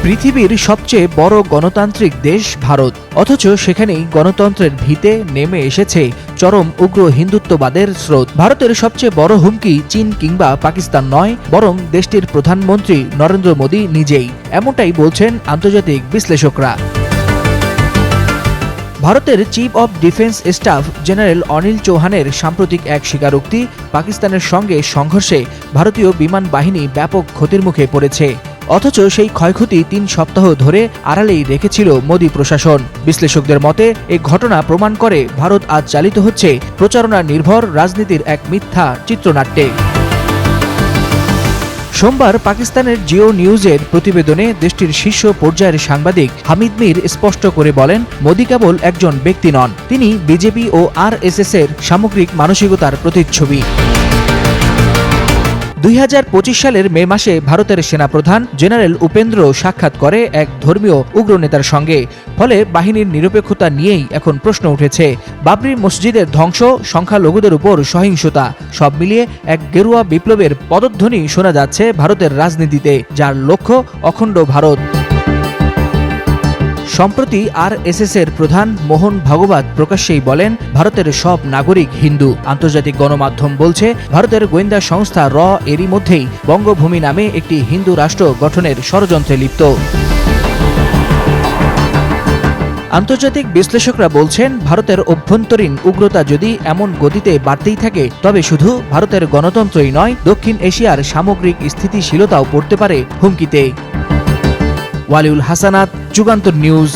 পৃথিবীর সবচেয়ে বড় গণতান্ত্রিক দেশ ভারত, অথচ সেখানেই গণতন্ত্রের ভিতে নেমে এসেছে চরম উগ্র হিন্দুত্ববাদের স্রোত। ভারতের সবচেয়ে বড় হুমকি চীন কিংবা পাকিস্তান নয়, বরং দেশটির প্রধানমন্ত্রী নরেন্দ্র মোদী নিজেই। এমনটাই বলছেন আন্তর্জাতিক বিশ্লেষকরা। ভারতের chief of defence staff general Anil চৌহানের সাম্প্রতিক এক স্বীকারোক্তি, পাকিস্তানের সঙ্গে সংঘর্ষে ভারতীয় বিমান বাহিনী ব্যাপক ক্ষতির মুখে পড়েছে। অথচ সেই ক্ষয়ক্ষতি 3 সপ্তাহ ধরে আড়ালেই রেখেছিল মোদী প্রশাসন। বিশ্লেষকদের মতে এই ঘটনা প্রমাণ করে ভারত আজ চালিত হচ্ছে প্রচারণা নির্ভর রাজনীতির এক মিথ্যা চিত্রনাট্যে। সোমবার পাকিস্তানের জিও নিউজের প্রতিবেদনে দেশটির শীর্ষ পর্যায়ের সাংবাদিক হামিদ মীর স্পষ্ট করে বলেন, মোদী কেবল একজন ব্যক্তি নন, তিনি বিজেপি ও আরএসএস এর সামগ্রিক মানসিকতার প্রতিচ্ছবি। 2025 সালের মে মাসে ভারতের সেনাপ্রধান জেনারেল উপেন্দ্র সাক্ষাৎ করে এক ধর্মীয় উগ্র নেতার সঙ্গে। ফলে বাহিনীর নিরপেক্ষতা নিয়েই এখন প্রশ্ন উঠেছে। বাবরি মসজিদের ধ্বংস, সংখ্যালঘুদের উপর সহিংসতা, সব মিলিয়ে এক গেরুয়া বিপ্লবের পদধ্বনি শোনা যাচ্ছে ভারতের রাজনীতিতে, যার লক্ষ্য অখণ্ড ভারত। সম্প্রতি আরএসএস এর প্রধান মোহন ভাগবত প্রকাশ্যেই বলেন, ভারতের সব নাগরিক হিন্দু। আন্তর্জাতিক গণমাধ্যম বলছে, ভারতের গোয়েন্দা সংস্থা র এরই মধ্যেই বঙ্গভূমি নামে একটি হিন্দু রাষ্ট্র গঠনের ষড়যন্ত্রে লিপ্ত। আন্তর্জাতিক বিশ্লেষকরা বলছেন, ভারতের অভ্যন্তরীণ উগ্রতা যদি এমন গতিতে বাড়তেই থাকে, তবে শুধু ভারতের গণতন্ত্রই নয়, দক্ষিণ এশিয়ার সামগ্রিক স্থিতিশীলতাও পড়তে পারে হুমকিতে। ওয়ালিউল হাসানাত, যুগান্তর নিউজ।